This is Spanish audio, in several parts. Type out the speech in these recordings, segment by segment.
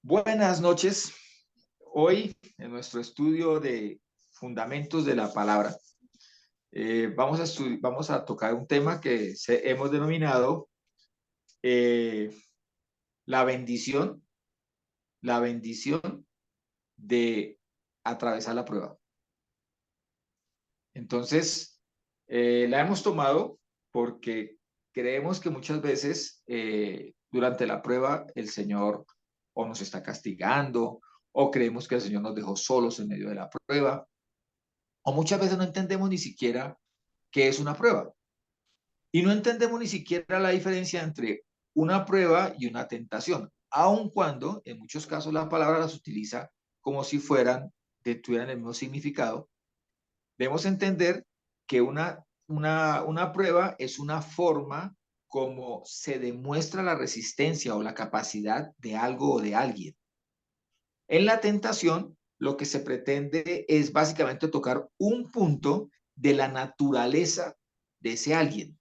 Buenas noches. Hoy, en nuestro estudio de fundamentos de la palabra, vamos a tocar un tema que hemos denominado eh, la bendición, la bendición de atravesar la prueba. Entonces, la hemos tomado porque creemos que muchas veces durante la prueba el Señor o nos está castigando, o creemos que el Señor nos dejó solos en medio de la prueba, o muchas veces no entendemos ni siquiera qué es una prueba. Y no entendemos ni siquiera la diferencia entre una prueba y una tentación, aun cuando en muchos casos la palabra las utiliza como si tuvieran el mismo significado. Debemos entender que una prueba es una forma como se demuestra la resistencia o la capacidad de algo o de alguien. En la tentación, lo que se pretende es básicamente tocar un punto de la naturaleza de ese alguien.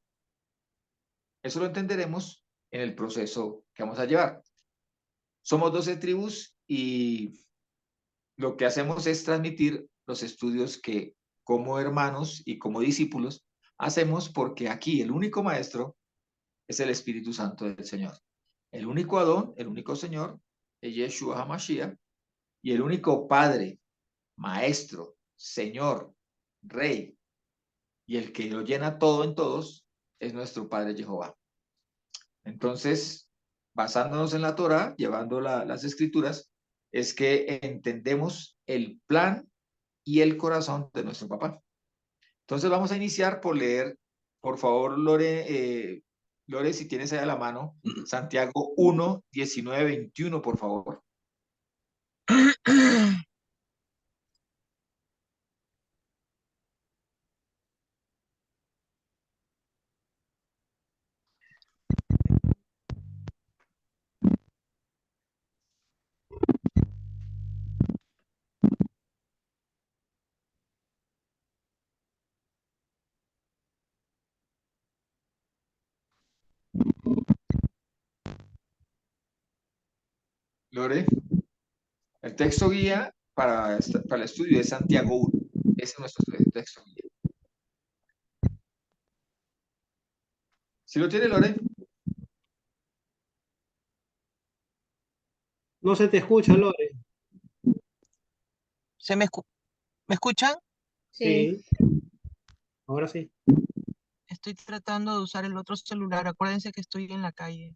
Eso lo entenderemos en el proceso que vamos a llevar. Somos 12 tribus y lo que hacemos es transmitir los estudios que como hermanos y como discípulos hacemos, porque aquí el único maestro es el Espíritu Santo del Señor. El único Adón, el único Señor es Yeshua HaMashiach, y el único Padre, Maestro, Señor, Rey, y el que lo llena todo en todos es nuestro Padre Jehová. Entonces, basándonos en la Torah, llevando las escrituras, es que entendemos el plan y el corazón de nuestro papá. Entonces vamos a iniciar por leer, por favor, Lore, si tienes ahí a la mano, Santiago 1, 19, 21, por favor. Lore, el texto guía para el estudio es Santiago 1. Ese es nuestro texto guía. ¿Sí lo tiene, Lore? No se te escucha, Lore. ¿Me escuchan? Sí, ahora sí. Estoy tratando de usar el otro celular. Acuérdense que estoy en la calle.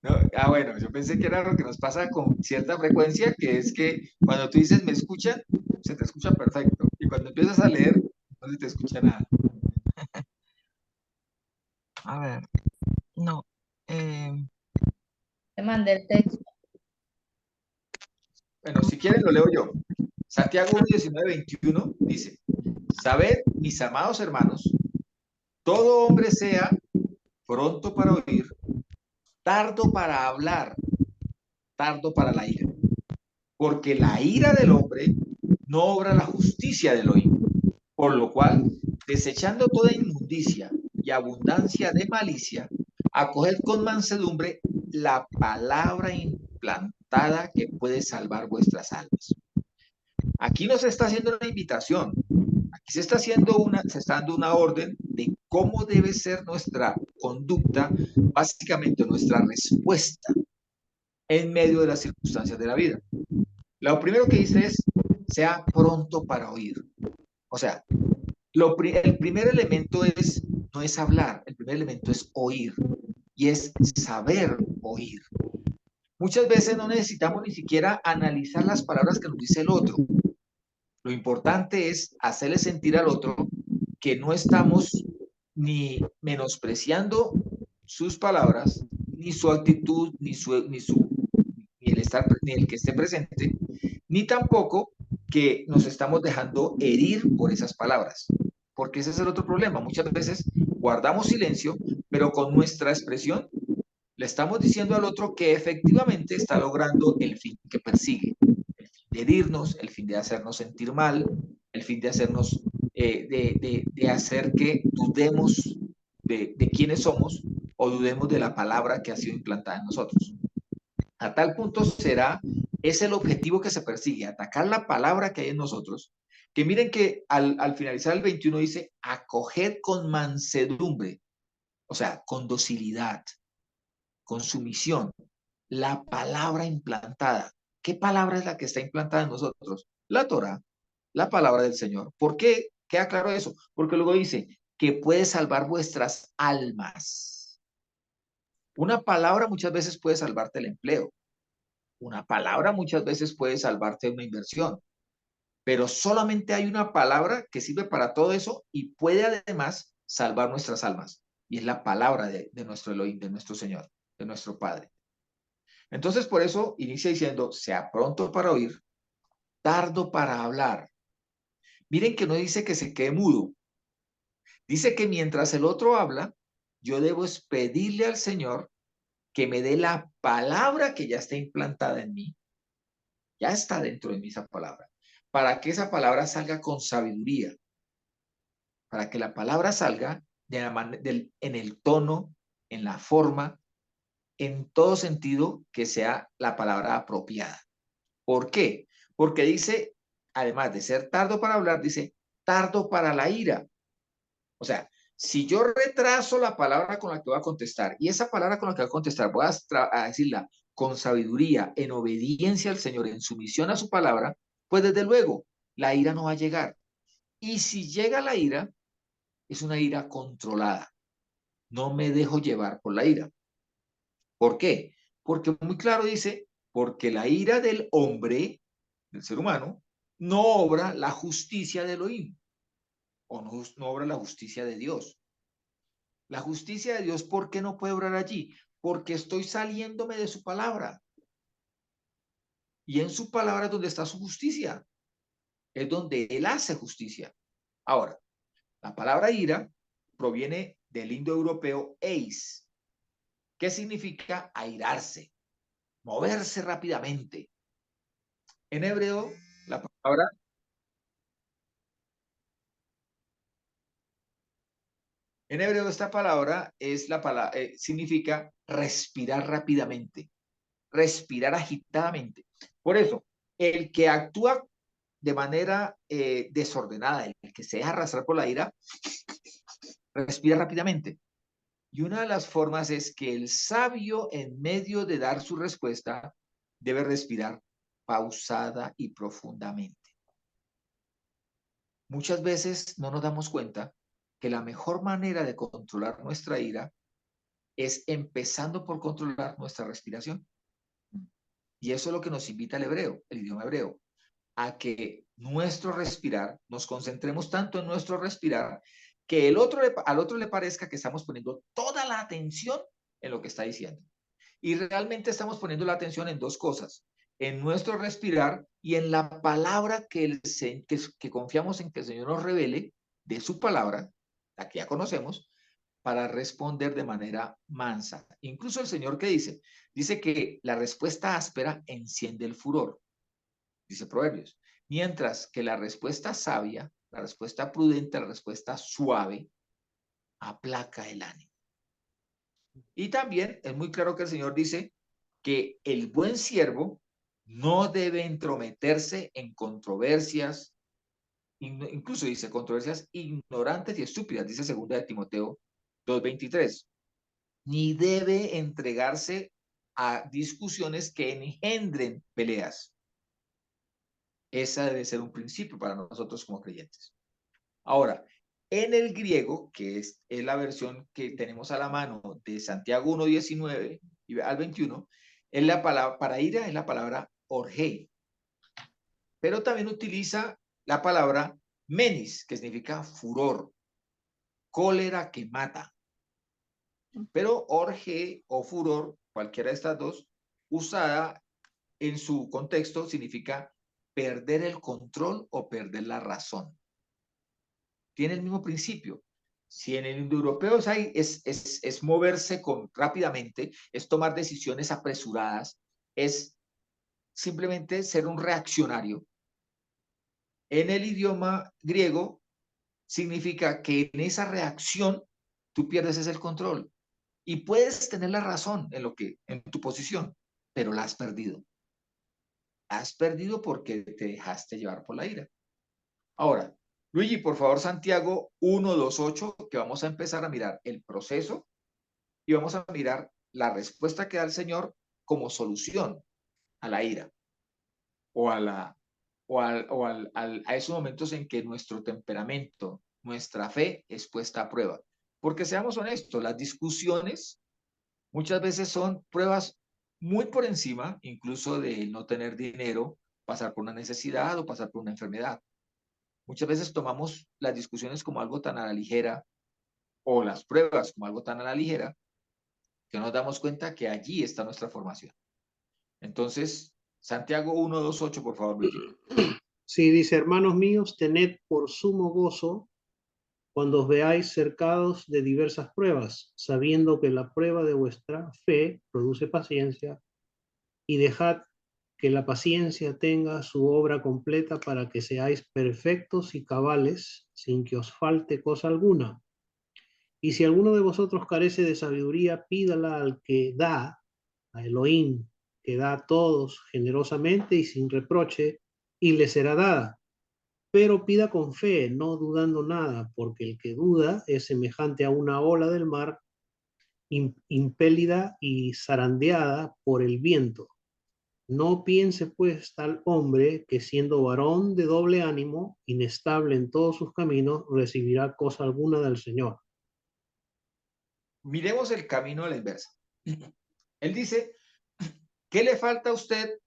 No, bueno, yo pensé que era lo que nos pasa con cierta frecuencia, que es que cuando tú dices me escuchan, se te escucha perfecto. Y cuando empiezas a leer, no se te escucha nada. A ver, no. Te mandé el texto. Bueno, si quieren lo leo yo. Santiago 1, 19, 21 dice, sabed, mis amados hermanos, todo hombre sea pronto para oír, tardo para hablar, tardo para la ira. Porque la ira del hombre no obra la justicia del oído. Por lo cual, desechando toda inmundicia y abundancia de malicia, acoged con mansedumbre la palabra implantada que puede salvar vuestras almas. Aquí no se está haciendo una invitación, aquí se está dando una orden de cómo debe ser nuestra conducta, básicamente nuestra respuesta en medio de las circunstancias de la vida. Lo primero que dice es, sea pronto para oír. O sea, el primer elemento no es hablar, el primer elemento es oír, y es saber oír. Muchas veces no necesitamos ni siquiera analizar las palabras que nos dice el otro. Lo importante es hacerle sentir al otro que no estamos ni menospreciando sus palabras, ni su actitud, ni el que esté presente, ni tampoco que nos estamos dejando herir por esas palabras. Porque ese es el otro problema. Muchas veces guardamos silencio, pero con nuestra expresión le estamos diciendo al otro que efectivamente está logrando el fin que persigue. El fin de herirnos, el fin de hacernos sentir mal, el fin de hacernos, de hacer que dudemos de quiénes somos o dudemos de la palabra que ha sido implantada en nosotros. A tal punto es el objetivo que se persigue, atacar la palabra que hay en nosotros, que miren que al finalizar el 21 dice, acoged con mansedumbre, o sea, con docilidad, con sumisión, la palabra implantada. ¿Qué palabra es la que está implantada en nosotros? La Torah, la palabra del Señor. ¿Por qué queda claro eso? Porque luego dice que puede salvar vuestras almas. Una palabra muchas veces puede salvarte el empleo. Una palabra muchas veces puede salvarte una inversión. Pero solamente hay una palabra que sirve para todo eso y puede además salvar nuestras almas. Y es la palabra de nuestro Elohim, de nuestro Señor, de nuestro Padre. Entonces, por eso inicia diciendo, sea pronto para oír, tardo para hablar. Miren que no dice que se quede mudo. Dice que mientras el otro habla, yo debo es pedirle al Señor que me dé la palabra que ya está implantada en mí, ya está dentro de mí esa palabra, para que esa palabra salga con sabiduría, para que la palabra salga en el tono, en la forma, en todo sentido que sea la palabra apropiada. ¿Por qué? Porque dice, además de ser tardo para hablar, dice tardo para la ira. O sea, si yo retraso la palabra con la que voy a contestar y esa palabra con la que voy a contestar voy a decirla con sabiduría, en obediencia al Señor, en sumisión a su palabra, pues desde luego la ira no va a llegar. Y si llega la ira, es una ira controlada. No me dejo llevar por la ira. ¿Por qué? Porque muy claro dice, porque la ira del hombre, del ser humano, no obra la justicia de Elohim, o no obra la justicia de Dios. La justicia de Dios, ¿por qué no puede obrar allí? Porque estoy saliéndome de su palabra. Y en su palabra es donde está su justicia. Es donde Él hace justicia. Ahora, la palabra ira proviene del indoeuropeo eis, que significa airarse, moverse rápidamente. En hebreo, la palabra, en hebreo esta palabra es la palabra, significa respirar rápidamente, respirar agitadamente. Por eso, el que actúa de manera desordenada, el que se deja arrastrar por la ira, respira rápidamente. Y una de las formas es que el sabio, en medio de dar su respuesta, debe respirar pausada y profundamente. Muchas veces no nos damos cuenta que la mejor manera de controlar nuestra ira es empezando por controlar nuestra respiración. Y eso es lo que nos invita el hebreo, el idioma hebreo, a que nuestro respirar, nos concentremos tanto en nuestro respirar, que al otro le parezca que estamos poniendo toda la atención en lo que está diciendo. Y realmente estamos poniendo la atención en dos cosas, en nuestro respirar y en la palabra que confiamos en que el Señor nos revele de su palabra, la que ya conocemos, para responder de manera mansa. Incluso el Señor que dice que la respuesta áspera enciende el furor, dice Proverbios, mientras que la respuesta sabia, la respuesta prudente, la respuesta suave, aplaca el ánimo. Y también es muy claro que el Señor dice que el buen siervo no debe entrometerse en controversias, incluso dice controversias ignorantes y estúpidas, dice 2 de Timoteo 2:23, ni debe entregarse a discusiones que engendren peleas. Esa debe ser un principio para nosotros como creyentes. Ahora, en el griego, que es la versión que tenemos a la mano de Santiago 1:19 al 21, es la palabra, para ira es la palabra orgei, pero también utiliza la palabra menis, que significa furor, cólera que mata. Pero orge o furor, cualquiera de estas dos, usada en su contexto, significa perder el control o perder la razón. Tiene el mismo principio. Si en el indoeuropeo es moverse rápidamente, es tomar decisiones apresuradas, es simplemente ser un reaccionario. En el idioma griego significa que en esa reacción tú pierdes ese control y puedes tener la razón en tu posición, pero la has perdido. La has perdido porque te dejaste llevar por la ira. Ahora, Luigi, por favor, Santiago 1:2:8, que vamos a empezar a mirar el proceso y vamos a mirar la respuesta que da el Señor como solución a la ira o a esos momentos en que nuestro temperamento, nuestra fe es puesta a prueba. Porque seamos honestos, las discusiones muchas veces son pruebas muy por encima, incluso de no tener dinero, pasar por una necesidad o pasar por una enfermedad. Muchas veces tomamos las discusiones como algo tan a la ligera o las pruebas como algo tan a la ligera que nos damos cuenta que allí está nuestra formación. Entonces, Santiago 1:2:8, por favor, Luigi. Sí, dice, hermanos míos, tened por sumo gozo cuando os veáis cercados de diversas pruebas, sabiendo que la prueba de vuestra fe produce paciencia, y dejad que la paciencia tenga su obra completa para que seáis perfectos y cabales, sin que os falte cosa alguna. Y si alguno de vosotros carece de sabiduría, pídala al que da, a Elohim, que da a todos generosamente y sin reproche, y le será dada. Pero pida con fe, no dudando nada, porque el que duda es semejante a una ola del mar, impélida y zarandeada por el viento. No piense pues tal hombre que siendo varón de doble ánimo, inestable en todos sus caminos, recibirá cosa alguna del Señor. Miremos el camino de la inversa. Él dice, ¿qué le falta a usted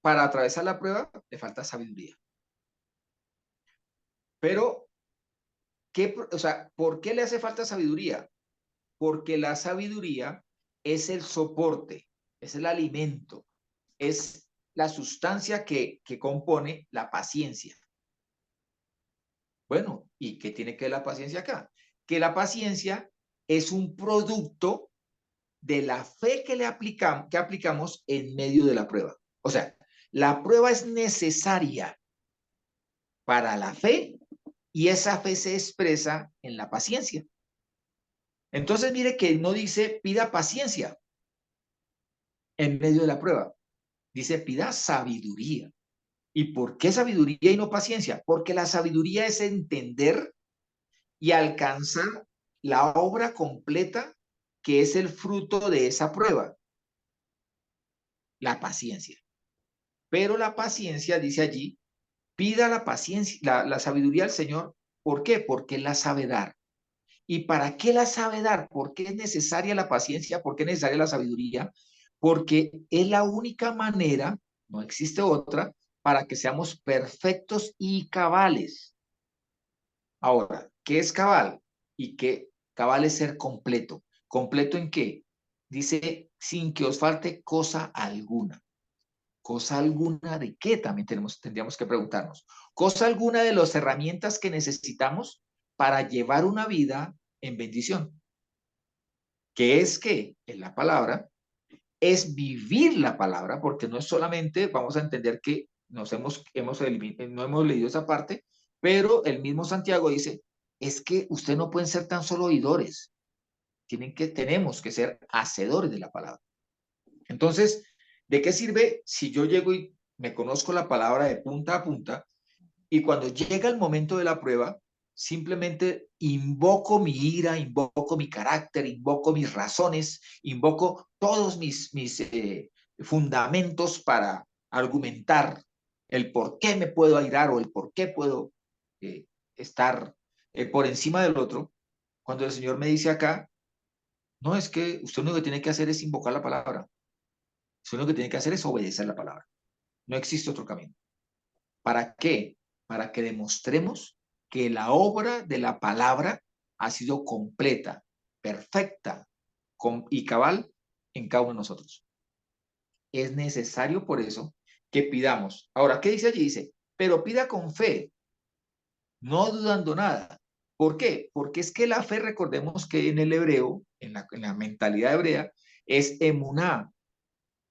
para atravesar la prueba? Le falta sabiduría. Pero, ¿por qué le hace falta sabiduría? Porque la sabiduría es el soporte, es el alimento, es la sustancia que compone la paciencia. Bueno, ¿y qué tiene que ver la paciencia acá? Que la paciencia es un producto de la fe que aplicamos en medio de la prueba. O sea, la prueba es necesaria para la fe y esa fe se expresa en la paciencia. Entonces, mire que no dice pida paciencia en medio de la prueba, dice pida sabiduría. ¿Y por qué sabiduría y no paciencia? Porque la sabiduría es entender y alcanzar la obra completa que es el fruto de esa prueba, la paciencia. Pero la paciencia, dice allí, pida la paciencia, la sabiduría al Señor. ¿Por qué? Porque Él la sabe dar. ¿Y para qué la sabe dar? ¿Por qué es necesaria la paciencia? ¿Por qué es necesaria la sabiduría? Porque es la única manera, no existe otra, para que seamos perfectos y cabales. Ahora, ¿qué es cabal? Y que cabal es ser completo. ¿Completo en qué? Dice, sin que os falte cosa alguna. ¿Cosa alguna de qué? También tendríamos que preguntarnos. ¿Cosa alguna de las herramientas que necesitamos para llevar una vida en bendición? ¿Qué es qué? En la palabra, es vivir la palabra, porque no es solamente, vamos a entender que no hemos leído esa parte, pero el mismo Santiago dice, es que ustedes no pueden ser tan solo oidores, tenemos que ser hacedores de la palabra. Entonces, ¿de qué sirve si yo llego y me conozco la palabra de punta a punta y cuando llega el momento de la prueba, simplemente invoco mi ira, invoco mi carácter, invoco mis razones, invoco todos mis fundamentos para argumentar el por qué me puedo airar o el por qué puedo estar por encima del otro? Cuando el Señor me dice acá, no, es que usted lo único que tiene que hacer es invocar la palabra. Usted lo único que tiene que hacer es obedecer la palabra. No existe otro camino. ¿Para qué? Para que demostremos que la obra de la palabra ha sido completa, perfecta y cabal en cada uno de nosotros. Es necesario por eso que pidamos. Ahora, ¿qué dice allí? Dice, pero pida con fe, no dudando nada. ¿Por qué? Porque es que la fe, recordemos que en el hebreo, en la mentalidad hebrea, es emuná.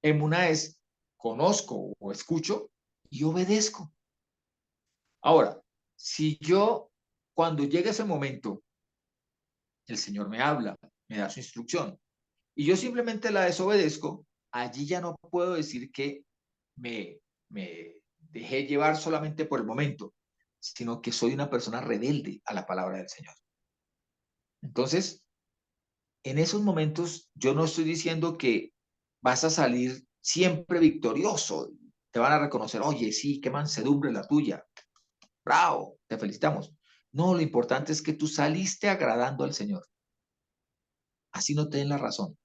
Emuná es conozco o escucho y obedezco. Ahora, si yo, cuando llega ese momento, el Señor me habla, me da su instrucción, y yo simplemente la desobedezco, allí ya no puedo decir que me dejé llevar solamente por el momento, sino que soy una persona rebelde a la palabra del Señor. Entonces, en esos momentos, yo no estoy diciendo que vas a salir siempre victorioso. Te van a reconocer, oye, sí, qué mansedumbre la tuya. Bravo, te felicitamos. No, lo importante es que tú saliste agradando al Señor. Así no te den la razón.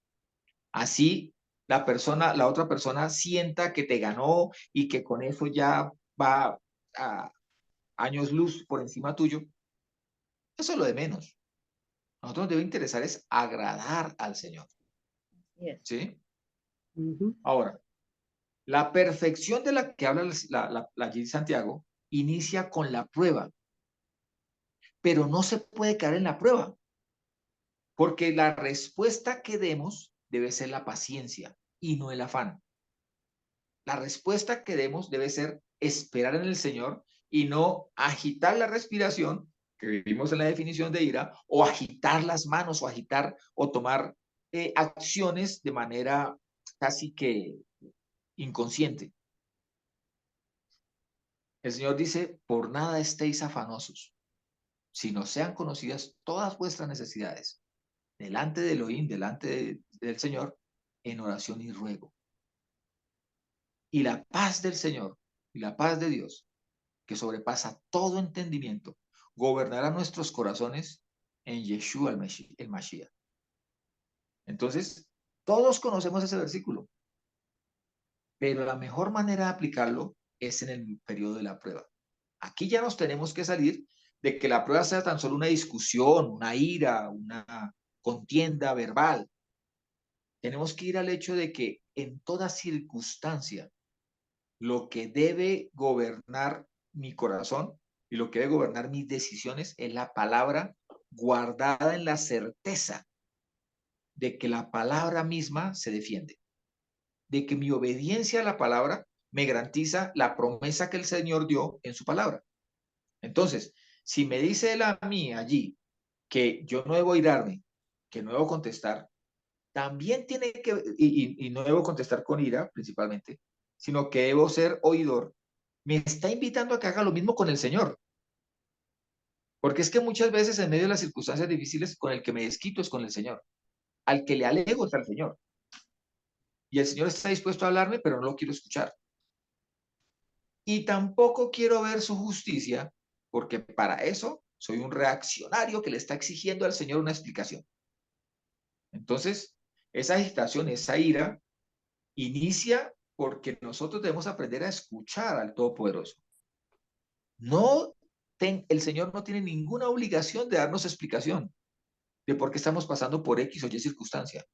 Así la otra persona sienta que te ganó y que con eso ya va a años luz por encima tuyo. Eso es lo de menos. A nosotros nos debe interesar es agradar al Señor. Yes. ¿Sí? Ujú. Ahora, la perfección de la que habla la G. Santiago inicia con la prueba, pero no se puede caer en la prueba, porque la respuesta que demos debe ser la paciencia y no el afán. La respuesta que demos debe ser esperar en el Señor y no agitar la respiración, que vivimos en la definición de ira, o agitar las manos, o agitar o tomar acciones de manera casi que inconsciente. El Señor dice, por nada estéis afanosos, sino sean conocidas todas vuestras necesidades delante de Elohim, del Señor, en oración y ruego. Y la paz del Señor y la paz de Dios, que sobrepasa todo entendimiento, gobernará nuestros corazones en Yeshua el Mashiach. Entonces, todos conocemos ese versículo, pero la mejor manera de aplicarlo es en el periodo de la prueba. Aquí ya nos tenemos que salir de que la prueba sea tan solo una discusión, una ira, una contienda verbal. Tenemos que ir al hecho de que en toda circunstancia lo que debe gobernar mi corazón y lo que debe gobernar mis decisiones es la palabra guardada en la certeza de que la palabra misma se defiende, de que mi obediencia a la palabra me garantiza la promesa que el Señor dio en su palabra. Entonces, si me dice él a mí allí que yo no debo irarme, que no debo contestar, también tiene que, y no debo contestar con ira principalmente, sino que debo ser oidor, me está invitando a que haga lo mismo con el Señor. Porque es que muchas veces en medio de las circunstancias difíciles, con el que me desquito es con el Señor. Al que le alego es al Señor. Y el Señor está dispuesto a hablarme, pero no lo quiero escuchar. Y tampoco quiero ver su justicia, porque para eso soy un reaccionario que le está exigiendo al Señor una explicación. Entonces, esa agitación, esa ira, inicia porque nosotros debemos aprender a escuchar al Todopoderoso. No, el Señor no tiene ninguna obligación de darnos explicación de por qué estamos pasando por X o Y circunstancia,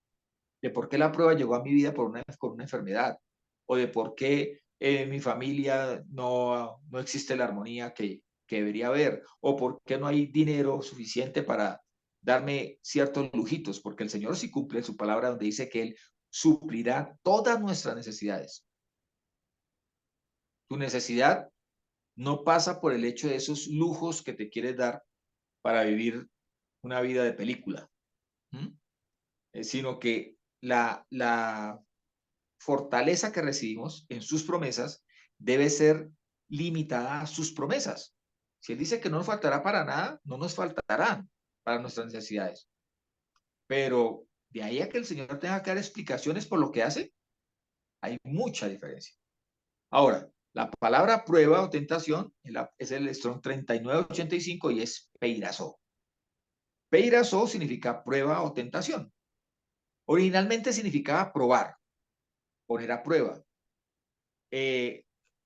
de por qué la prueba llegó a mi vida por una enfermedad, o de por qué en mi familia no existe la armonía que debería haber, o por qué no hay dinero suficiente para darme ciertos lujitos, porque el Señor sí cumple su palabra donde dice que Él suplirá todas nuestras necesidades. Tu necesidad no pasa por el hecho de esos lujos que te quieres dar para vivir una vida de película, sino que la fortaleza que recibimos en sus promesas debe ser limitada a sus promesas. Si Él dice que no nos faltará para nada, no nos faltarán para nuestras necesidades. Pero de ahí a que el Señor tenga que dar explicaciones por lo que hace, hay mucha diferencia. Ahora, la palabra prueba o tentación es el Strong 3985 y es peirazo. Peirazo significa prueba o tentación. Originalmente significaba probar, poner a prueba.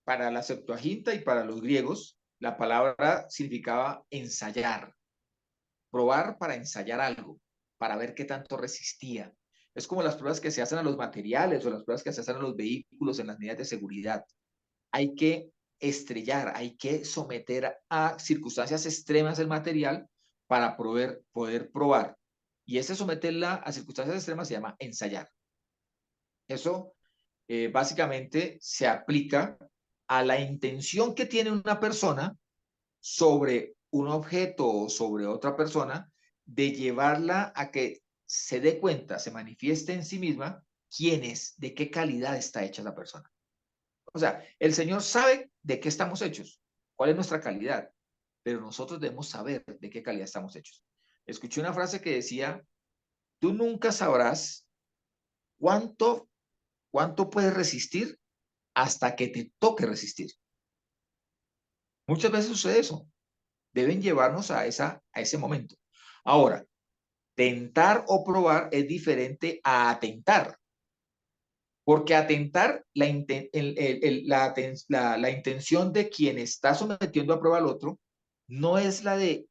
Para la Septuaginta y para los griegos, la palabra significaba ensayar, probar para ensayar algo, para ver qué tanto resistía. Es como las pruebas que se hacen a los materiales o las pruebas que se hacen a los vehículos en las medidas de seguridad. Hay que estrellar, hay que someter a circunstancias extremas el material para poder probar. Y ese someterla a circunstancias extremas se llama ensayar. Eso básicamente se aplica a la intención que tiene una persona sobre un objeto o sobre otra persona de llevarla a que se dé cuenta, se manifieste en sí misma quién es, de qué calidad está hecha la persona. O sea, el Señor sabe de qué estamos hechos, cuál es nuestra calidad, pero nosotros debemos saber de qué calidad estamos hechos. Escuché una frase que decía, tú nunca sabrás cuánto puedes resistir hasta que te toque resistir. Muchas veces sucede eso. Deben llevarnos a ese momento. Ahora, tentar o probar es diferente a atentar. Porque atentar, la intención de quien está sometiendo a prueba al otro no es la de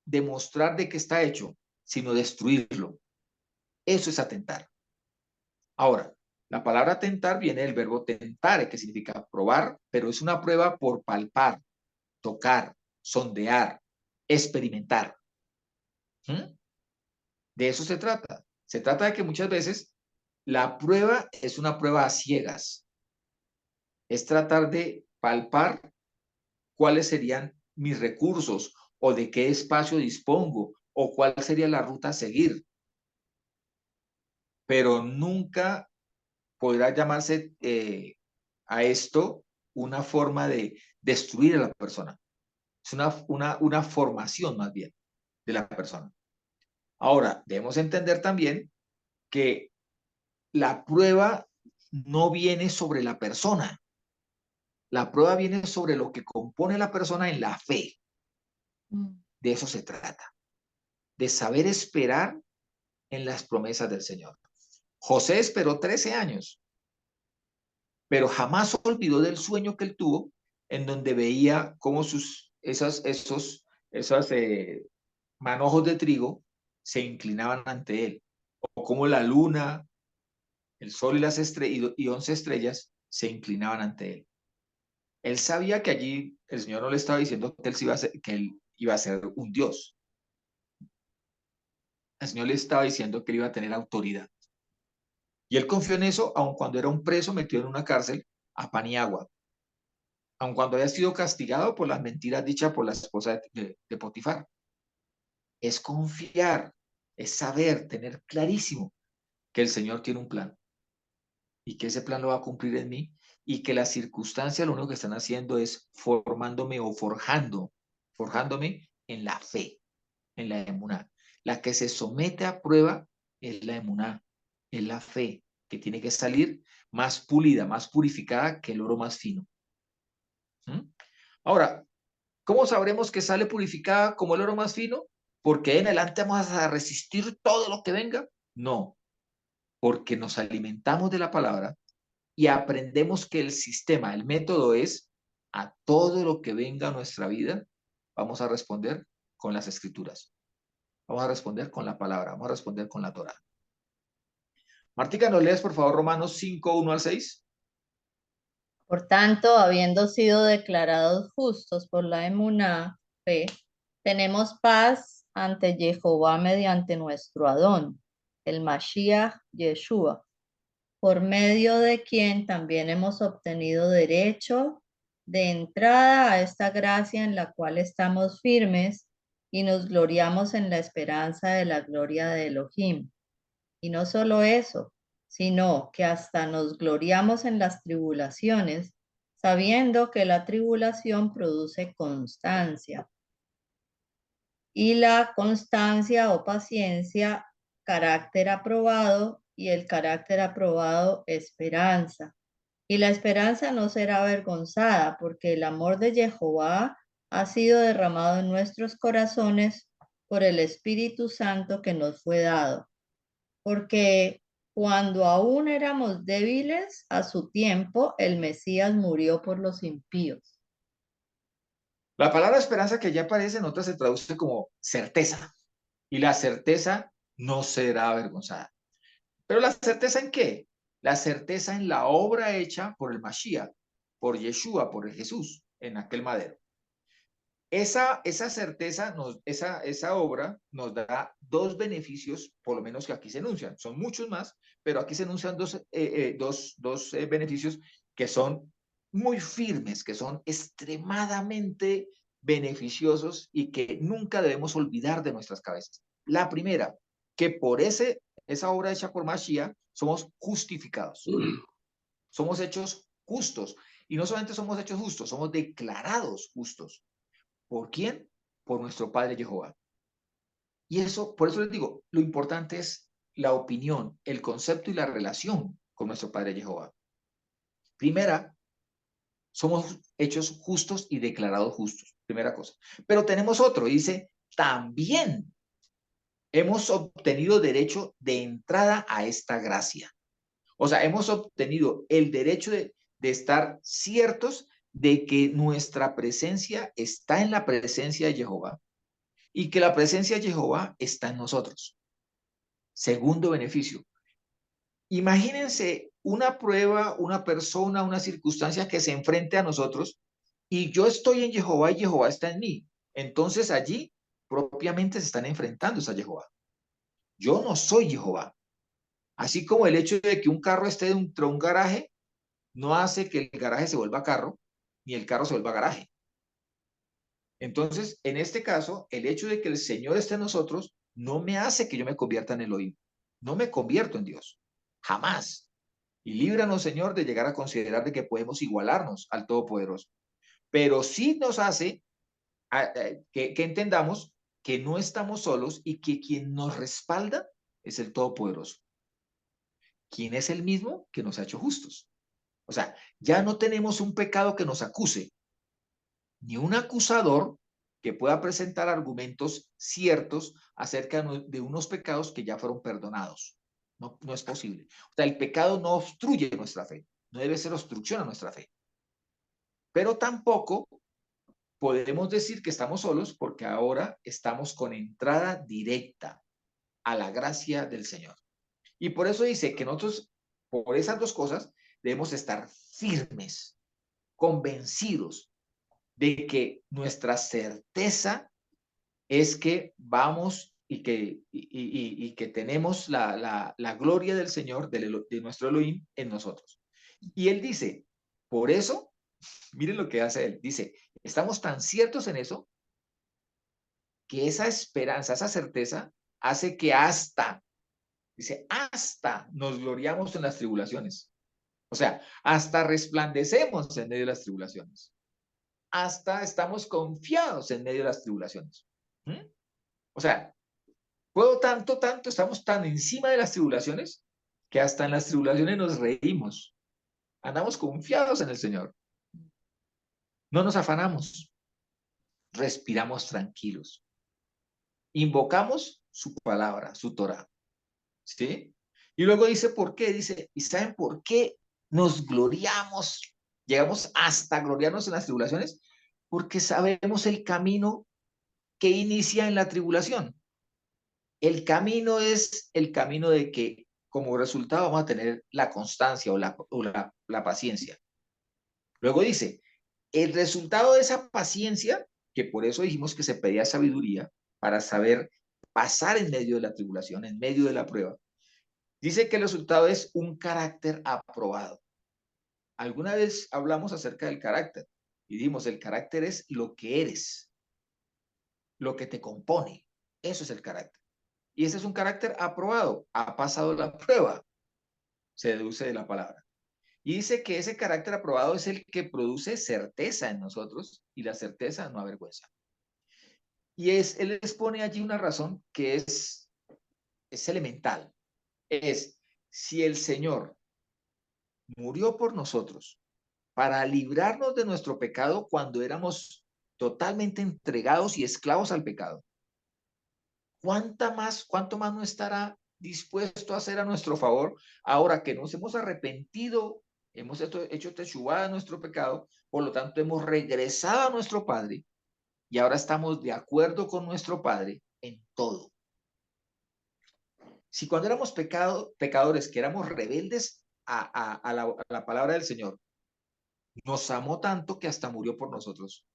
demostrar de qué está hecho, sino destruirlo. Eso es atentar. Ahora, la palabra tentar viene del verbo tentare, que significa probar, pero es una prueba por palpar, tocar, sondear, experimentar. ¿Mm? De eso se trata. Se trata de que muchas veces la prueba es una prueba a ciegas. Es tratar de palpar cuáles serían mis recursos o de qué espacio dispongo o cuál sería la ruta a seguir. Pero nunca podrá llamarse a esto una forma de destruir a la persona. Es una formación más bien de la persona. Ahora, debemos entender también que la prueba no viene sobre la persona. La prueba viene sobre lo que compone la persona en la fe. De eso se trata. De saber esperar en las promesas del Señor. José esperó 13 años, pero jamás olvidó del sueño que él tuvo, en donde veía cómo esos manojos de trigo se inclinaban ante él, o cómo la luna, el sol y las 11 estrellas se inclinaban ante él. Él sabía que allí el Señor no le estaba diciendo que él iba a ser un Dios. El Señor le estaba diciendo que él iba a tener autoridad. Y él confió en eso, aun cuando era un preso metido en una cárcel a pan y agua, aun cuando había sido castigado por las mentiras dichas por la esposa de Potifar. Es confiar, es saber, tener clarísimo que el Señor tiene un plan y que ese plan lo va a cumplir en mí y que las circunstancias lo único que están haciendo es formándome o forjándome en la fe, en la emuná. La que se somete a prueba es la emuná, es la fe, que tiene que salir más pulida, más purificada que el oro más fino. ¿Mm? Ahora, ¿cómo sabremos que sale purificada como el oro más fino? ¿Porque en adelante vamos a resistir todo lo que venga? No, porque nos alimentamos de la palabra y aprendemos que el sistema, el método es a todo lo que venga a nuestra vida, vamos a responder con las escrituras. Vamos a responder con la palabra, vamos a responder con la Torá. Martica, ¿nos lees por favor Romanos 5, 1 al 6? Por tanto, habiendo sido declarados justos por la emuná, fe, tenemos paz ante Jehová mediante nuestro Adón, el Mashiach Yeshua, por medio de quien también hemos obtenido derecho de entrada a esta gracia en la cual estamos firmes y nos gloriamos en la esperanza de la gloria de Elohim. Y no solo eso, sino que hasta nos gloriamos en las tribulaciones, sabiendo que la tribulación produce constancia. Y la constancia o paciencia, carácter aprobado, y el carácter aprobado, esperanza. Y la esperanza no será avergonzada, porque el amor de Jehová ha sido derramado en nuestros corazones por el Espíritu Santo que nos fue dado. Porque cuando aún éramos débiles, a su tiempo, el Mesías murió por los impíos. La palabra esperanza que ya aparece en otras se traduce como certeza. Y la certeza no será avergonzada. ¿Pero la certeza en qué? La certeza en la obra hecha por el Mashiach, por Yeshua, por el Jesús, en aquel madero. Esa certeza, esa obra nos da dos beneficios, por lo menos que aquí se enuncian. Son muchos más, pero aquí se enuncian dos beneficios que son muy firmes, que son extremadamente beneficiosos y que nunca debemos olvidar de nuestras cabezas. La primera, que por esa obra hecha por Mashiach, somos justificados. Somos hechos justos. Y no solamente somos hechos justos, somos declarados justos. ¿Por quién? Por nuestro Padre Jehová. Y eso, por eso les digo, lo importante es la opinión, el concepto y la relación con nuestro Padre Jehová. Primera, somos hechos justos y declarados justos. Primera cosa. Pero tenemos otro, dice, también hemos obtenido derecho de entrada a esta gracia. O sea, hemos obtenido el derecho de estar ciertos de que nuestra presencia está en la presencia de Jehová y que la presencia de Jehová está en nosotros. Segundo beneficio. Imagínense una prueba, una persona, una circunstancia que se enfrente a nosotros y yo estoy en Jehová y Jehová está en mí. Entonces allí propiamente se están enfrentando a Jehová. Yo no soy Jehová. Así como el hecho de que un carro esté dentro de un garaje no hace que el garaje se vuelva carro, ni el carro se vuelva garaje. Entonces, en este caso, el hecho de que el Señor esté en nosotros no me hace que yo me convierta en Elohim. No me convierto en Dios. Jamás. Y líbranos, Señor, de llegar a considerar de que podemos igualarnos al Todopoderoso. Pero sí nos hace que entendamos que no estamos solos y que quien nos respalda es el Todopoderoso. ¿Quién es el mismo que nos ha hecho justos? O sea, ya no tenemos un pecado que nos acuse, ni un acusador que pueda presentar argumentos ciertos acerca de unos pecados que ya fueron perdonados. No, no es posible. O sea, el pecado no obstruye nuestra fe, no debe ser obstrucción a nuestra fe. Pero tampoco podemos decir que estamos solos porque ahora estamos con entrada directa a la gracia del Señor. Y por eso dice que nosotros, por esas dos cosas, debemos estar firmes, convencidos de que nuestra certeza es que vamos y que tenemos la gloria del Señor, de nuestro Elohim, en nosotros. Y él dice, por eso, miren lo que hace él, dice, estamos tan ciertos en eso, que esa esperanza, esa certeza, hace que dice, hasta nos gloriamos en las tribulaciones. O sea, hasta resplandecemos en medio de las tribulaciones. Hasta estamos confiados en medio de las tribulaciones. ¿Mm? O sea, estamos tan encima de las tribulaciones que hasta en las tribulaciones nos reímos. Andamos confiados en el Señor. No nos afanamos. Respiramos tranquilos. Invocamos su palabra, su Torah. ¿Sí? Y luego dice, ¿por qué? Dice, ¿y saben por qué nos gloriamos? Llegamos hasta gloriarnos en las tribulaciones, porque sabemos el camino que inicia en la tribulación. El camino es el camino de que como resultado vamos a tener la constancia o la paciencia. Luego dice, el resultado de esa paciencia, que por eso dijimos que se pedía sabiduría para saber pasar en medio de la tribulación, en medio de la prueba, dice que el resultado es un carácter aprobado. Alguna vez hablamos acerca del carácter y dijimos, el carácter es lo que eres, lo que te compone. Eso es el carácter. Y ese es un carácter aprobado, ha pasado la prueba, se deduce de la palabra. Y dice que ese carácter aprobado es el que produce certeza en nosotros y la certeza no avergüenza. Y él les pone allí una razón que es elemental. Es, si el Señor murió por nosotros para librarnos de nuestro pecado cuando éramos totalmente entregados y esclavos al pecado, ¿cuánto más no estará dispuesto a hacer a nuestro favor ahora que nos hemos arrepentido, hemos hecho teshuvá de nuestro pecado, por lo tanto hemos regresado a nuestro Padre y ahora estamos de acuerdo con nuestro Padre en todo? Si cuando éramos pecadores, que éramos rebeldes a la palabra del Señor, nos amó tanto que hasta murió por nosotros,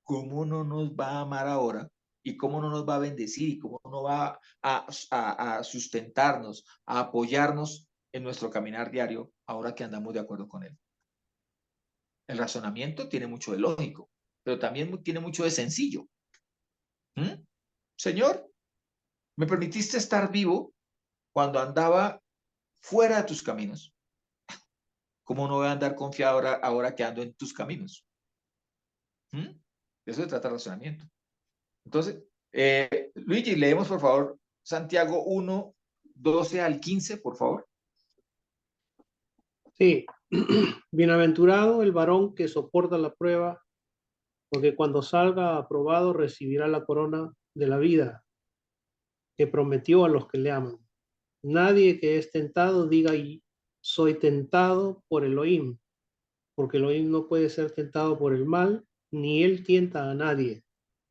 ¿cómo no nos va a amar ahora? ¿Y cómo no nos va a bendecir? ¿Y cómo no va a sustentarnos, a apoyarnos en nuestro caminar diario ahora que andamos de acuerdo con Él? El razonamiento tiene mucho de lógico, pero también tiene mucho de sencillo. ¿Mm? Señor, me permitiste estar vivo cuando andaba fuera de tus caminos, ¿cómo no voy a andar confiado ahora que ando en tus caminos? ¿Mm? De eso se trata el razonamiento. Entonces, Luigi, leemos por favor Santiago 1, 12 al 15, por favor. Sí, bienaventurado el varón que soporta la prueba, porque cuando salga aprobado recibirá la corona de la vida que prometió a los que le aman. Nadie que es tentado diga, soy tentado por Elohim, porque Elohim no puede ser tentado por el mal, ni él tienta a nadie,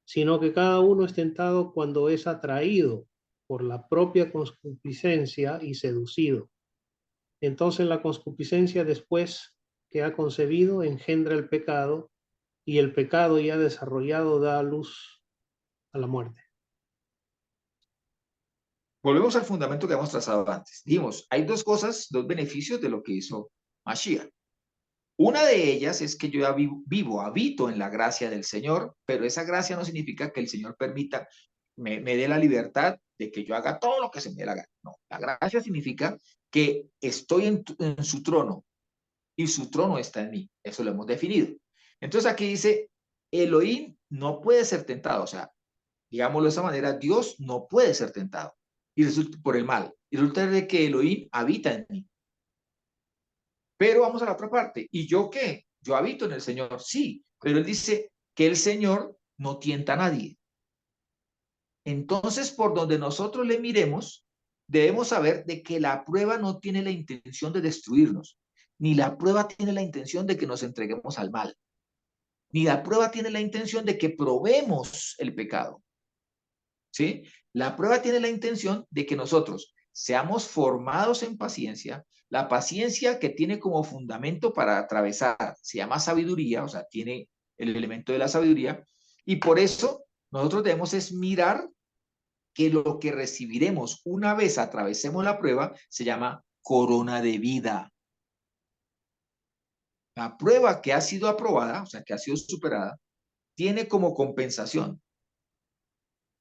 sino que cada uno es tentado cuando es atraído por la propia concupiscencia y seducido. Entonces la concupiscencia, después que ha concebido, engendra el pecado, y el pecado ya desarrollado da luz a la muerte. Volvemos al fundamento que hemos trazado antes. Dijimos, hay dos cosas, dos beneficios de lo que hizo Mashiach. Una de ellas es que yo ya habito en la gracia del Señor, pero esa gracia no significa que el Señor permita, me dé la libertad de que yo haga todo lo que se me dé la gana. No, la gracia significa que estoy en su trono y su trono está en mí. Eso lo hemos definido. Entonces aquí dice, Elohim no puede ser tentado, o sea, digámoslo de esa manera, Dios no puede ser tentado y resulta por el mal. Y resulta de que Elohim habita en mí. Pero vamos a la otra parte. ¿Y yo qué? Yo habito en el Señor, sí, pero él dice que el Señor no tienta a nadie. Entonces, por donde nosotros le miremos, debemos saber de que la prueba no tiene la intención de destruirnos, ni la prueba tiene la intención de que nos entreguemos al mal, ni la prueba tiene la intención de que probemos el pecado. ¿Sí? La prueba tiene la intención de que nosotros seamos formados en paciencia. La paciencia que tiene como fundamento para atravesar se llama sabiduría, o sea, tiene el elemento de la sabiduría, y por eso nosotros debemos es mirar que lo que recibiremos una vez atravesemos la prueba se llama corona de vida. La prueba que ha sido aprobada, o sea, que ha sido superada, tiene como compensación,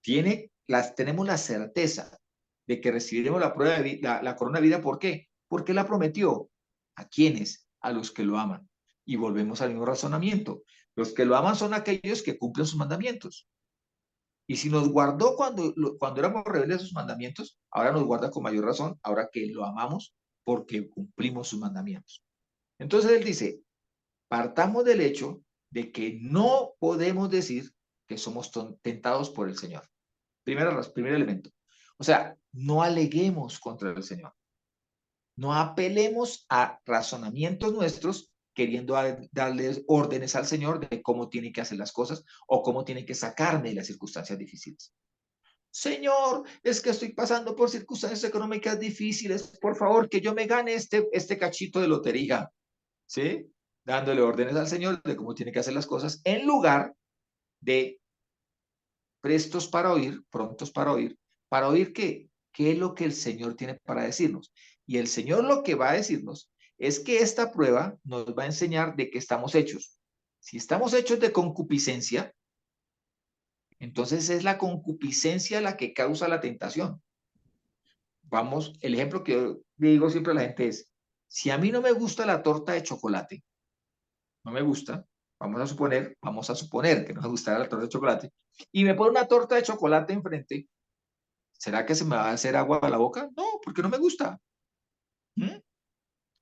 tenemos la certeza de que recibiremos la prueba de la corona de vida. ¿Por qué? Porque la prometió. ¿A quiénes? A los que lo aman. Y volvemos al mismo razonamiento. Los que lo aman son aquellos que cumplen sus mandamientos. Y si nos guardó cuando éramos rebeldes a sus mandamientos, ahora nos guarda con mayor razón, ahora que lo amamos porque cumplimos sus mandamientos. Entonces él dice, partamos del hecho de que no podemos decir que somos tentados por el Señor. Primer elemento. O sea, no aleguemos contra el Señor. No apelemos a razonamientos nuestros queriendo darles órdenes al Señor de cómo tiene que hacer las cosas o cómo tiene que sacarme de las circunstancias difíciles. Señor, es que estoy pasando por circunstancias económicas difíciles. Por favor, que yo me gane este cachito de lotería. ¿Sí? Dándole órdenes al Señor de cómo tiene que hacer las cosas en lugar de prestos para oír qué es lo que el Señor tiene para decirnos. Y el Señor lo que va a decirnos es que esta prueba nos va a enseñar de qué estamos hechos. Si estamos hechos de concupiscencia, entonces es la concupiscencia la que causa la tentación. Vamos, el ejemplo que yo digo siempre a la gente es, si a mí no me gusta la torta de chocolate, no me gusta, vamos a suponer que no me gusta la torta de chocolate, y me pone una torta de chocolate enfrente, ¿será que se me va a hacer agua a la boca? No, porque no me gusta. ¿Mm?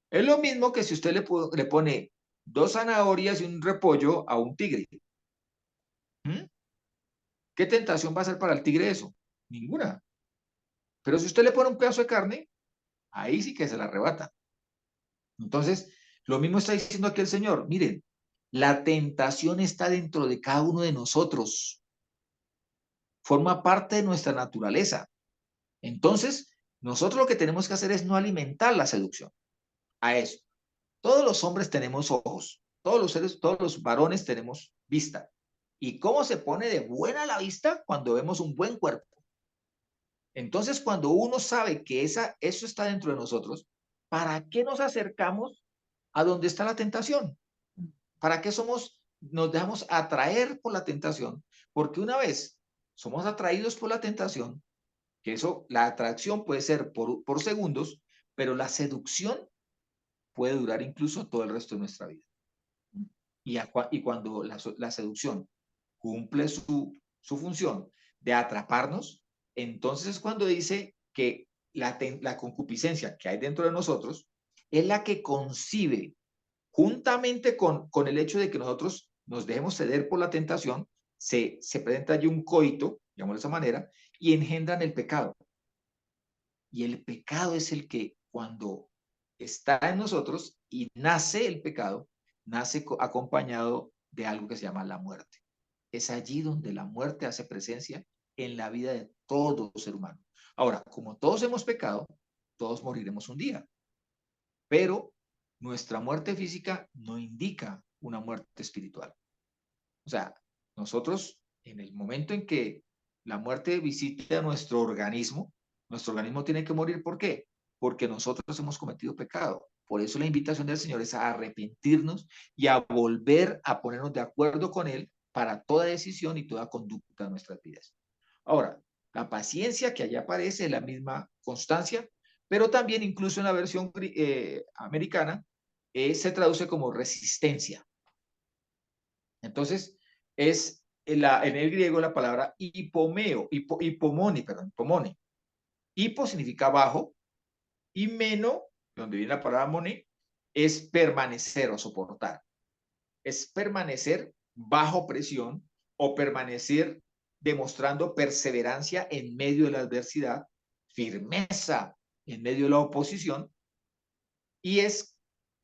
Es lo mismo que si usted le pone 2 zanahorias y un repollo a un tigre. ¿Mm? ¿Qué tentación va a ser para el tigre eso? Ninguna. Pero si usted le pone un pedazo de carne, ahí sí que se la arrebata. Entonces, lo mismo está diciendo aquí el Señor. Miren, la tentación está dentro de cada uno de nosotros. Forma parte de nuestra naturaleza. Entonces, nosotros lo que tenemos que hacer es no alimentar la seducción a eso. Todos los hombres tenemos ojos, todos los varones tenemos vista. ¿Y cómo se pone de buena la vista? Cuando vemos un buen cuerpo. Entonces, cuando uno sabe que eso está dentro de nosotros, ¿para qué nos acercamos a donde está la tentación? ¿Para qué nos dejamos atraer por la tentación? Porque una vez somos atraídos por la tentación, que eso, la atracción puede ser por segundos, pero la seducción puede durar incluso todo el resto de nuestra vida. Y cuando la seducción cumple su función de atraparnos, entonces es cuando dice que la concupiscencia que hay dentro de nosotros es la que concibe, juntamente con el hecho de que nosotros nos dejemos ceder por la tentación, se presenta allí un coito, llamémoslo de esa manera, y engendran el pecado. Y el pecado es el que cuando está en nosotros y nace el pecado, nace acompañado de algo que se llama la muerte. Es allí donde la muerte hace presencia en la vida de todo ser humano. Ahora, como todos hemos pecado, todos moriremos un día, pero nuestra muerte física no indica una muerte espiritual. O sea, nosotros, en el momento en que la muerte visita nuestro organismo tiene que morir. ¿Por qué? Porque nosotros hemos cometido pecado. Por eso la invitación del Señor es a arrepentirnos y a volver a ponernos de acuerdo con Él para toda decisión y toda conducta de nuestras vidas. Ahora, la paciencia que allá aparece es la misma constancia, pero también incluso en la versión americana se traduce como resistencia. Entonces, es en el griego la palabra hipomone. Hipo significa bajo, y meno, donde viene la palabra mone, es permanecer o soportar. Es permanecer bajo presión o permanecer demostrando perseverancia en medio de la adversidad, firmeza en medio de la oposición, y es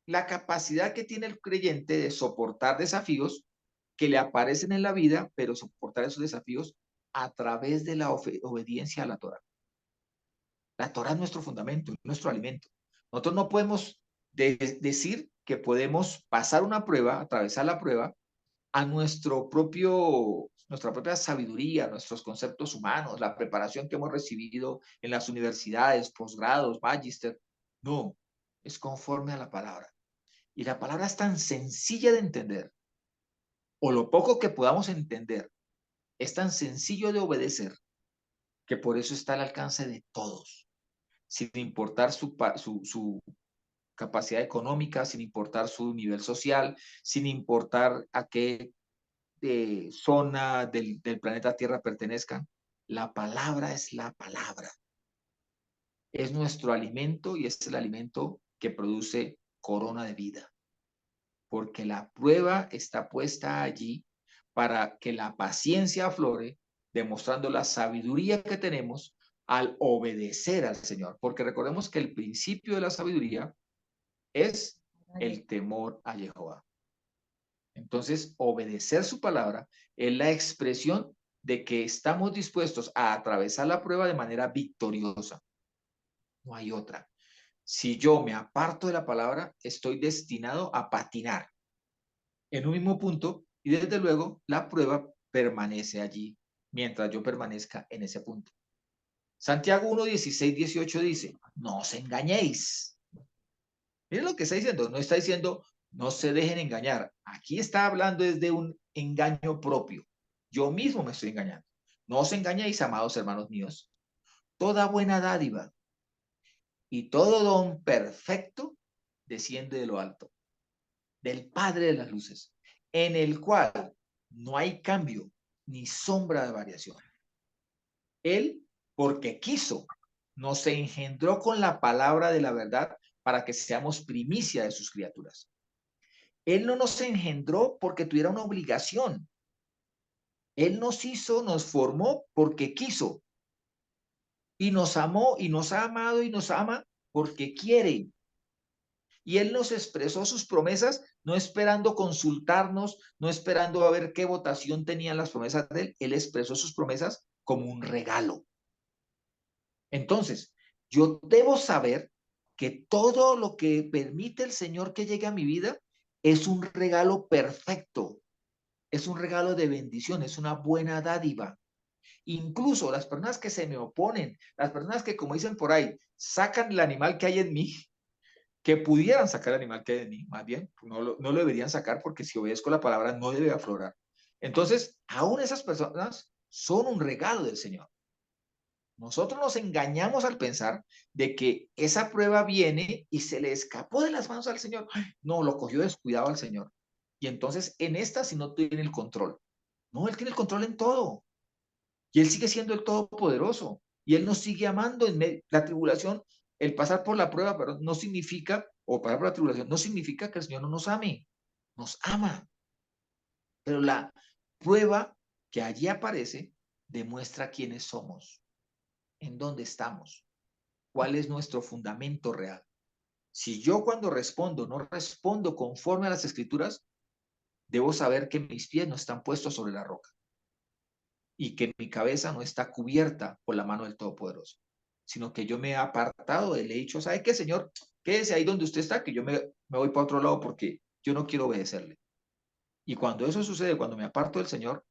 la capacidad que tiene el creyente de soportar desafíos que le aparecen en la vida, pero soportar esos desafíos a través de la obediencia a la Torah. La Torah es nuestro fundamento, nuestro alimento. Nosotros no podemos decir que podemos pasar una prueba, atravesar la prueba, a nuestra propia sabiduría, nuestros conceptos humanos, la preparación que hemos recibido en las universidades, posgrados, magíster. No, es conforme a la palabra. Y la palabra es tan sencilla de entender, o lo poco que podamos entender, es tan sencillo de obedecer, que por eso está al alcance de todos, sin importar su capacidad económica, sin importar su nivel social, sin importar a qué zona del planeta Tierra pertenezcan. La palabra es la palabra. Es nuestro alimento y es el alimento que produce corona de vida. Porque la prueba está puesta allí para que la paciencia aflore, demostrando la sabiduría que tenemos al obedecer al Señor. Porque recordemos que el principio de la sabiduría es el temor a Jehová. Entonces, obedecer su palabra es la expresión de que estamos dispuestos a atravesar la prueba de manera victoriosa. No hay otra. Si yo me aparto de la palabra, estoy destinado a patinar en un mismo punto, y desde luego la prueba permanece allí mientras yo permanezca en ese punto. Santiago 1, 16, 18 dice, no os engañéis. Miren lo que está diciendo, no está diciendo no se dejen engañar. Aquí está hablando desde un engaño propio. Yo mismo me estoy engañando. No os engañéis, amados hermanos míos. Toda buena dádiva y todo don perfecto desciende de lo alto, del Padre de las luces, en el cual no hay cambio ni sombra de variación. Él, porque quiso, nos engendró con la palabra de la verdad para que seamos primicia de sus criaturas. Él no nos engendró porque tuviera una obligación. Él nos hizo, nos formó porque quiso. Y nos amó y nos ha amado y nos ama porque quiere. Y Él nos expresó sus promesas, no esperando consultarnos, no esperando a ver qué votación tenían las promesas de Él. Él expresó sus promesas como un regalo. Entonces, yo debo saber que todo lo que permite el Señor que llegue a mi vida es un regalo perfecto, es un regalo de bendición, es una buena dádiva. Incluso las personas que se me oponen, las personas que, como dicen por ahí, sacan el animal que hay en mí, que pudieran sacar el animal que hay en mí, más bien, no lo deberían sacar, porque si obedezco la palabra no debe aflorar. Entonces, aún esas personas son un regalo del Señor. Nosotros nos engañamos al pensar de que esa prueba viene y se le escapó de las manos al Señor. No, lo cogió descuidado al Señor. Y entonces en esta sí no tiene el control. No, Él tiene el control en todo. Y Él sigue siendo el Todopoderoso. Y Él nos sigue amando en medio. La tribulación, el pasar por la prueba, pero no significa, o pasar por la tribulación, no significa que el Señor no nos ame. Nos ama. Pero la prueba que allí aparece demuestra quiénes somos, en dónde estamos, cuál es nuestro fundamento real. Si yo cuando respondo no respondo conforme a las Escrituras, debo saber que mis pies no están puestos sobre la roca y que mi cabeza no está cubierta por la mano del Todopoderoso, sino que yo me he apartado, le he dicho, ¿sabe qué, Señor? Quédese ahí donde usted está, que yo me voy para otro lado porque yo no quiero obedecerle. Y cuando eso sucede, cuando me aparto del Señor,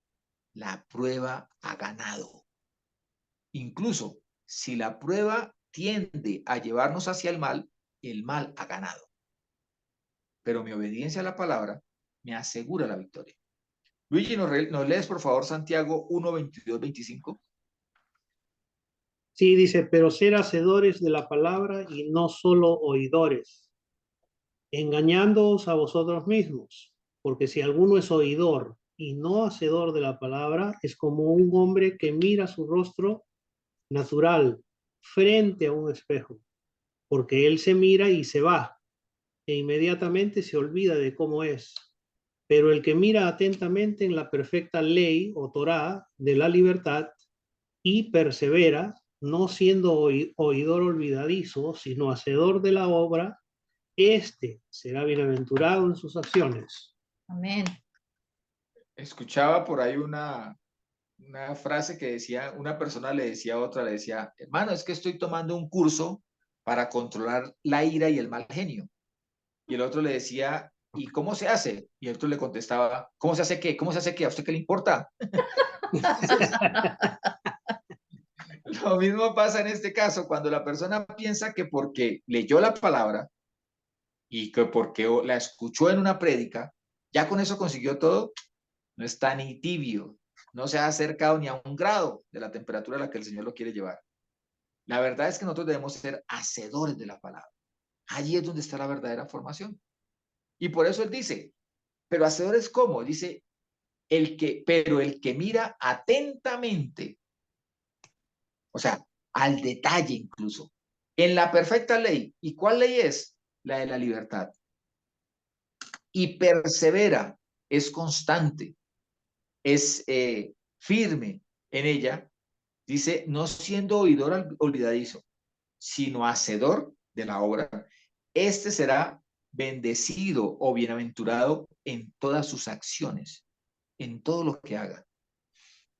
la prueba ha ganado. Incluso si la prueba tiende a llevarnos hacia el mal ha ganado. Pero mi obediencia a la palabra me asegura la victoria. Luigi, ¿nos lees por favor Santiago 1, 22, 25? Sí, dice, pero ser hacedores de la palabra y no solo oidores, engañándoos a vosotros mismos, porque si alguno es oidor y no hacedor de la palabra, es como un hombre que mira su rostro natural frente a un espejo, porque él se mira y se va, e inmediatamente se olvida de cómo es. Pero el que mira atentamente en la perfecta ley o Torá de la libertad y persevera, no siendo oidor olvidadizo, sino hacedor de la obra, este será bienaventurado en sus acciones. Amén. Escuchaba por ahí una frase que decía, una persona le decía a otra, le decía, hermano, es que estoy tomando un curso para controlar la ira y el mal genio. Y el otro le decía, ¿y cómo se hace? Y el otro le contestaba, ¿cómo se hace qué? ¿Cómo se hace qué? ¿A usted qué le importa? Entonces, lo mismo pasa en este caso, cuando la persona piensa que porque leyó la palabra y que porque la escuchó en una prédica, ya con eso consiguió todo, no está ni tibio, no se ha acercado ni a un grado de la temperatura a la que el Señor lo quiere llevar. La verdad es que nosotros debemos ser hacedores de la palabra. Allí es donde está la verdadera formación. Y por eso él dice, pero hacedores ¿cómo? Dice, pero el que mira atentamente, o sea, al detalle incluso, en la perfecta ley. ¿Y cuál ley es? La de la libertad. Y persevera, es constante, es firme en ella. Dice, no siendo oidor olvidadizo, sino hacedor de la obra, este será bendecido o bienaventurado en todas sus acciones, en todo lo que haga.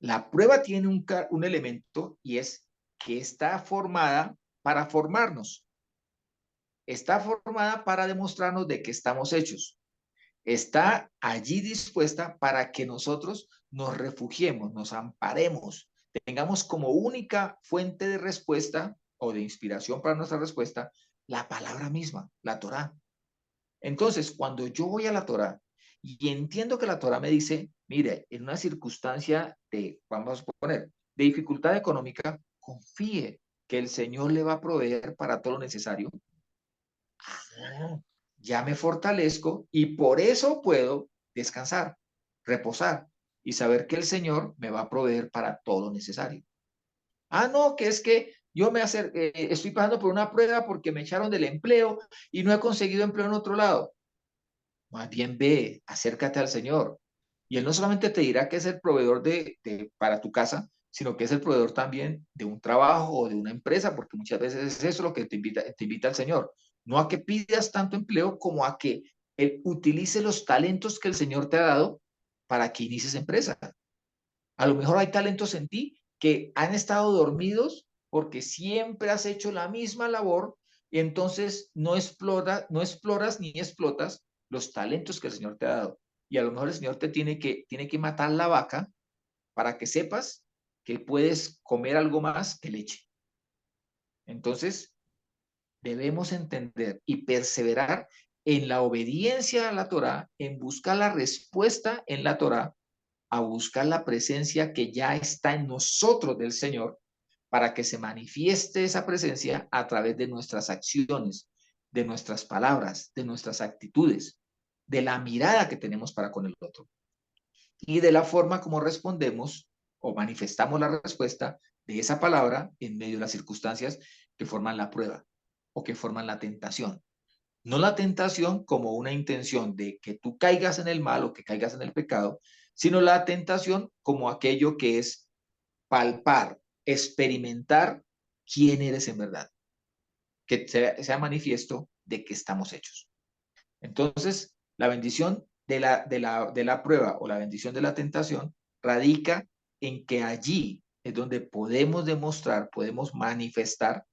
La prueba tiene un elemento y es que está formada para formarnos. Está formada para demostrarnos de qué estamos hechos. Está allí dispuesta para que nosotros nos refugiemos, nos amparemos, tengamos como única fuente de respuesta o de inspiración para nuestra respuesta la palabra misma, la Torá. Entonces, cuando yo voy a la Torá y entiendo que la Torá me dice, mire, en una circunstancia de, vamos a poner, de dificultad económica, confíe que el Señor le va a proveer para todo lo necesario. Ya me fortalezco y por eso puedo descansar, reposar y saber que el Señor me va a proveer para todo lo necesario. Ah, no, que es que yo estoy pasando por una prueba porque me echaron del empleo y no he conseguido empleo en otro lado. Más bien ve, acércate al Señor. Y Él no solamente te dirá que es el proveedor para tu casa, sino que es el proveedor también de un trabajo o de una empresa, porque muchas veces es eso lo que te invita el Señor. No a que pidas tanto empleo como a que Él utilice los talentos que el Señor te ha dado para que inicies empresa. A lo mejor hay talentos en ti que han estado dormidos porque siempre has hecho la misma labor y entonces no exploras ni explotas los talentos que el Señor te ha dado. Y a lo mejor el Señor te tiene que matar la vaca para que sepas que puedes comer algo más que leche. Entonces, debemos entender y perseverar en la obediencia a la Torá, en buscar la respuesta en la Torá, a buscar la presencia que ya está en nosotros del Señor, para que se manifieste esa presencia a través de nuestras acciones, de nuestras palabras, de nuestras actitudes, de la mirada que tenemos para con el otro y de la forma como respondemos o manifestamos la respuesta de esa palabra en medio de las circunstancias que forman la prueba o que forman la tentación. No la tentación como una intención de que tú caigas en el mal o que caigas en el pecado, sino la tentación como aquello que es palpar, experimentar quién eres en verdad, que sea manifiesto de que estamos hechos. Entonces, la bendición de la prueba o la bendición de la tentación radica en que allí es donde podemos demostrar, podemos manifestar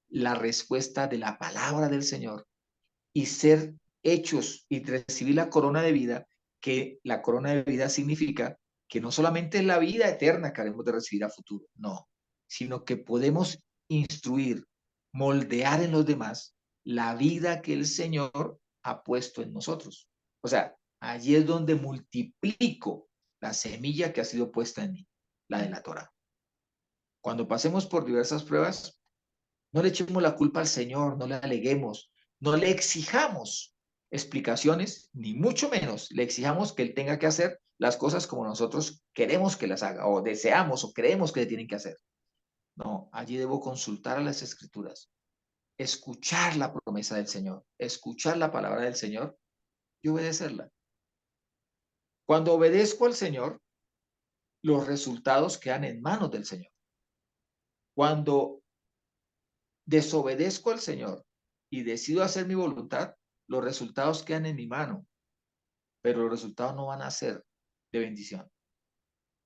la respuesta de la palabra del Señor y ser hechos y recibir la corona de vida, que la corona de vida significa que no solamente es la vida eterna que haremos de recibir a futuro, no, sino que podemos instruir, moldear en los demás la vida que el Señor ha puesto en nosotros. O sea, allí es donde multiplico la semilla que ha sido puesta en mí, la de la Torah. Cuando pasemos por diversas pruebas, no le echemos la culpa al Señor, no le aleguemos, no le exijamos explicaciones, ni mucho menos le exijamos que Él tenga que hacer las cosas como nosotros queremos que las haga, o deseamos, o creemos que le tienen que hacer. No, allí debo consultar a las Escrituras, escuchar la promesa del Señor, escuchar la palabra del Señor y obedecerla. Cuando obedezco al Señor, los resultados quedan en manos del Señor. Cuando desobedezco al Señor y decido hacer mi voluntad, los resultados quedan en mi mano, pero los resultados no van a ser de bendición.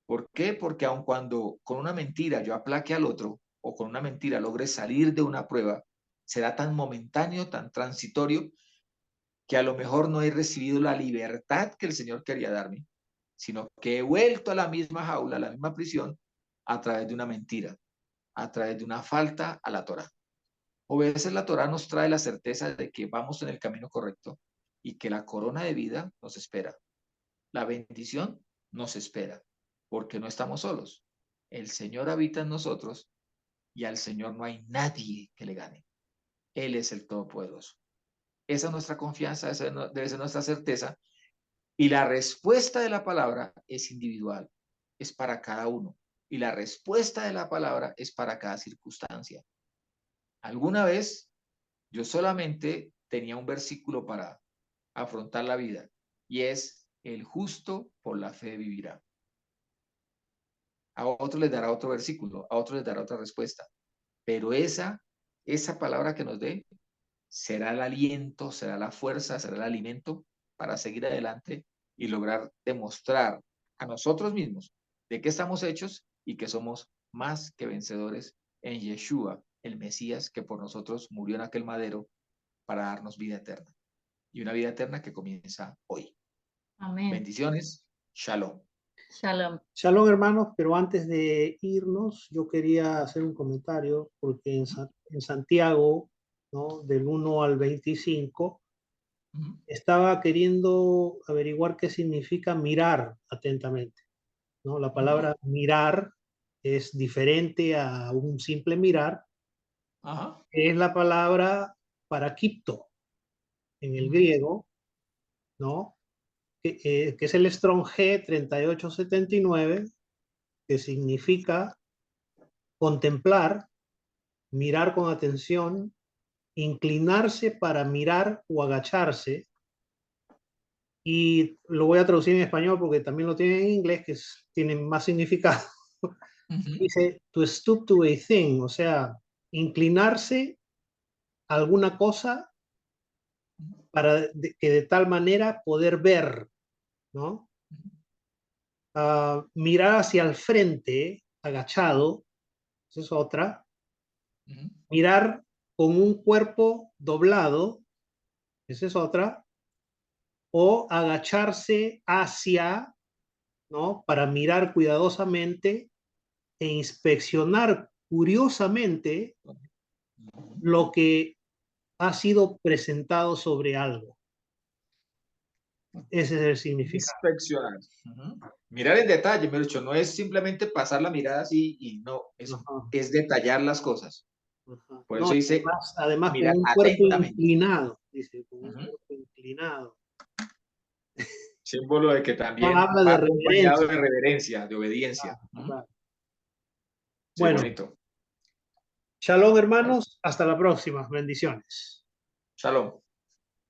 ¿Por qué? Porque aun cuando con una mentira yo aplaque al otro o con una mentira logre salir de una prueba, será tan momentáneo, tan transitorio, que a lo mejor no he recibido la libertad que el Señor quería darme, sino que he vuelto a la misma jaula, a la misma prisión, a través de una mentira, a través de una falta a la Torah. Obedecer la Torah nos trae la certeza de que vamos en el camino correcto y que la corona de vida nos espera. La bendición nos espera, porque no estamos solos. El Señor habita en nosotros y al Señor no hay nadie que le gane. Él es el Todopoderoso. Esa es nuestra confianza, esa debe ser nuestra certeza. Y la respuesta de la palabra es individual, es para cada uno. Y la respuesta de la palabra es para cada circunstancia. Alguna vez yo solamente tenía un versículo para afrontar la vida y es: el justo por la fe vivirá. A otro les dará otro versículo, a otro les dará otra respuesta, pero esa palabra que nos dé será el aliento, será la fuerza, será el alimento para seguir adelante y lograr demostrar a nosotros mismos de qué estamos hechos y que somos más que vencedores en Yeshua, el Mesías que por nosotros murió en aquel madero para darnos vida eterna. Y una vida eterna que comienza hoy. Amén. Bendiciones. Shalom. Shalom. Shalom, hermanos, pero antes de irnos, yo quería hacer un comentario, porque en Santiago, ¿no?, del 1 al 25, estaba queriendo averiguar qué significa mirar atentamente, ¿no? La palabra mirar es diferente a un simple mirar, Ajá. es la palabra paraquipto en el griego, ¿no? Que es el Strong G 3879, que significa contemplar, mirar con atención, inclinarse para mirar o agacharse. Y lo voy a traducir en español porque también lo tiene en inglés, que tiene más significado. Dice, to stoop to a thing, o sea, inclinarse a alguna cosa para que de tal manera poder ver, ¿no? Mirar hacia el frente, agachado, esa es otra. Mirar con un cuerpo doblado, esa es otra. O agacharse hacia, ¿no?, para mirar cuidadosamente e inspeccionar curiosamente lo que ha sido presentado sobre algo. Ese es el significado. Inspeccionar. Mirar en detalle, me he dicho, no es simplemente pasar la mirada así y no, Ajá, es detallar las cosas. ajá. Por No, eso dice además con mirar un cuerpo atentamente. inclinado, dice, con un Ujú. cuerpo inclinado. Símbolo de que No también habla de va acompañado reverencia. de reverencia, de obediencia. Claro. Sí, Bueno, bonito. shalom hermanos, hasta la próxima, bendiciones. Shalom.